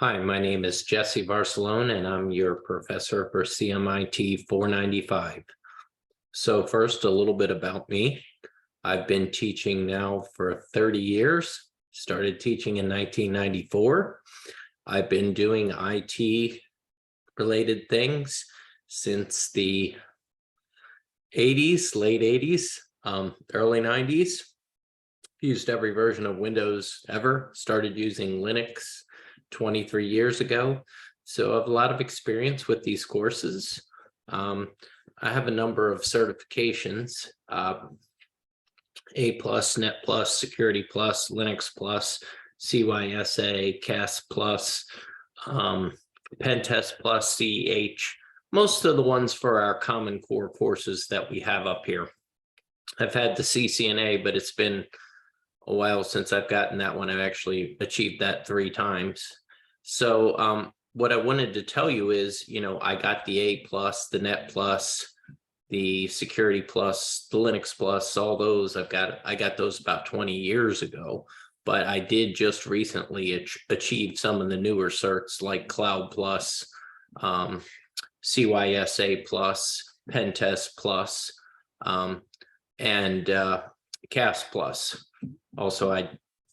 Hi, my name is Jesse Varsalone, and I'm your professor for CMIT 495. So first, a little bit about me. I've been teaching now for 30 years, started teaching in 1994. I've been doing IT-related things since the 80s, late 80s, early 90s. Used every version of Windows ever, started using Linux 23 years ago. So I have a lot of experience with these courses. I have a number of certifications, A+, Net Plus, Security Plus, Linux Plus, CYSA, CAS Plus, Pen Test Plus, CH, most of the ones for our Common Core courses that we have up here. I've had the CCNA, but it's been a while since I've gotten that one. I've actually achieved that 3 times. So what I wanted to tell you is, I got the A+, the Net Plus, the Security Plus, the Linux Plus, all those. I got those about 20 years ago, but I did just recently achieve some of the newer certs like Cloud Plus, CYSA Plus, Pen Test Plus, and CAS Plus. Also, I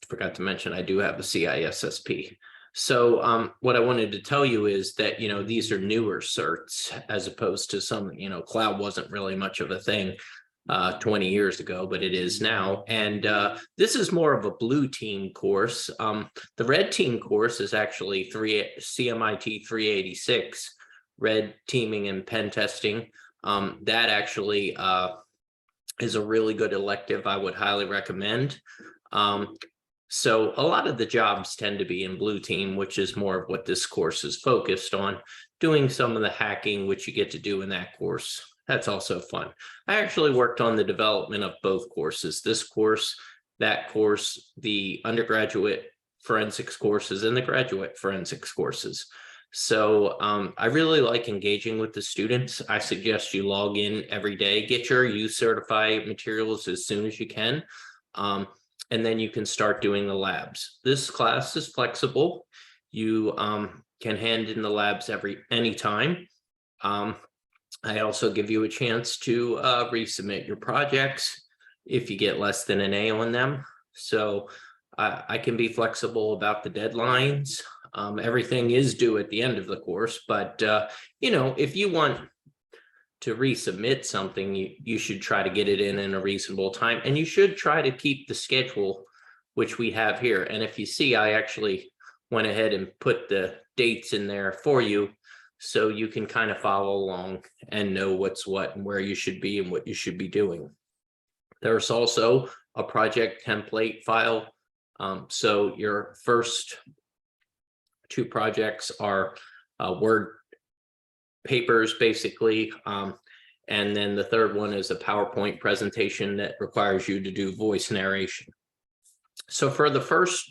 forgot to mention, I do have a CISSP. So what I wanted to tell you is that, these are newer certs as opposed to some, cloud wasn't really much of a thing 20 years ago, but it is now. And this is more of a blue team course. The red team course is actually CMIT 386, red teaming and pen testing. That actually is a really good elective. I would highly recommend. So a lot of the jobs tend to be in blue team, which is more of what this course is focused on, doing some of the hacking, which you get to do in that course. That's also fun. I actually worked on the development of both courses, this course, that course, the undergraduate forensics courses, and the graduate forensics courses. So I really like engaging with the students. I suggest you log in every day, get your U-Certify materials as soon as you can. And then you can start doing the labs. This class is flexible. You can hand in the labs anytime. I also give you a chance to resubmit your projects if you get less than an A on them. So I can be flexible about the deadlines. Everything is due at the end of the course, but if you want to resubmit something, you should try to get it in a reasonable time, and you should try to keep the schedule which we have here. And if you see, I actually went ahead and put the dates in there for you so you can kind of follow along and know what's what and where you should be and what you should be doing. There's also a project template file. So your first 2 projects are Word papers, basically. And then the third one is a PowerPoint presentation that requires you to do voice narration. So for the first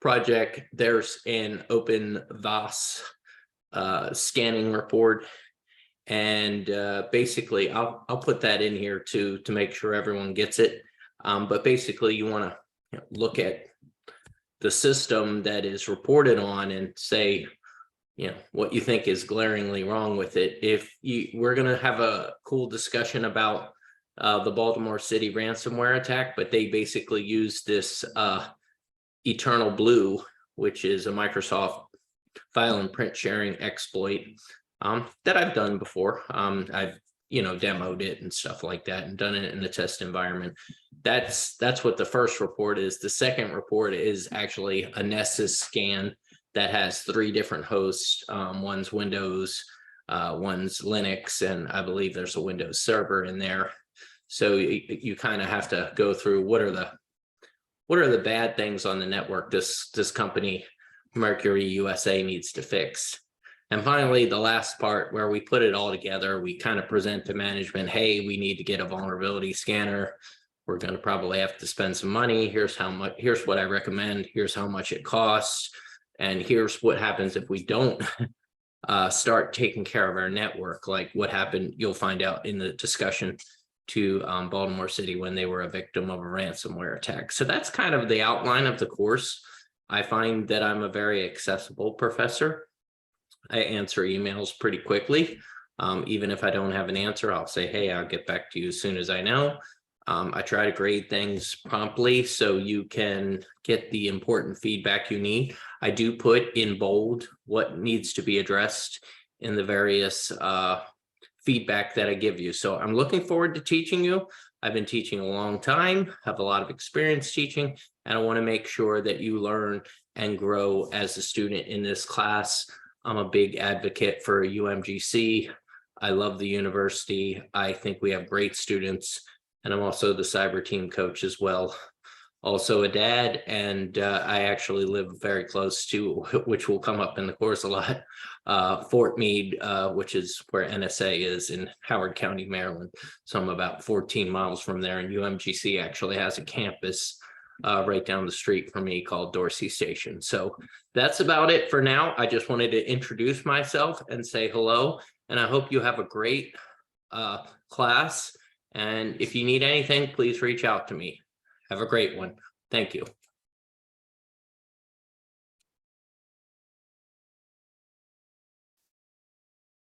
project, there's an open VAS scanning report. And basically, I'll put that in here to make sure everyone gets it. But basically, you want to look at the system that is reported on and say, what you think is glaringly wrong with it. We're going to have a cool discussion about the Baltimore City ransomware attack, but they basically use this Eternal Blue, which is a Microsoft file and print sharing exploit that I've done before. I've demoed it and stuff like that and done it in the test environment. That's what the first report is. The second report is actually a Nessus scan that has 3 different hosts. One's Windows, one's Linux, and I believe there's a Windows server in there. So you kind of have to go through what are the bad things on the network this company Mercury USA needs to fix. And finally, the last part where we put it all together, we kind of present to management, hey, we need to get a vulnerability scanner. We're going to probably have to spend some money. Here's how much. Here's what I recommend. Here's how much it costs. And here's what happens if we don't start taking care of our network, like what happened, you'll find out in the discussion to Baltimore City when they were a victim of a ransomware attack. So that's kind of the outline of the course. I find that I'm a very accessible professor. I answer emails pretty quickly. Even if I don't have an answer, I'll say, hey, I'll get back to you as soon as I know. I try to grade things promptly so you can get the important feedback you need. I do put in bold what needs to be addressed in the various feedback that I give you. So I'm looking forward to teaching you. I've been teaching a long time, have a lot of experience teaching, and I want to make sure that you learn and grow as a student in this class. I'm a big advocate for UMGC. I love the university. I think we have great students, and I'm also the cyber team coach as well. Also a dad, and I actually live very close to, which will come up in the course a lot, Fort Meade, which is where NSA is in Howard County, Maryland. So I'm about 14 miles from there, and UMGC actually has a campus right down the street from me called Dorsey Station. So that's about it for now. I just wanted to introduce myself and say hello, and I hope you have a great class. And if you need anything, please reach out to me. Have a great one. Thank you.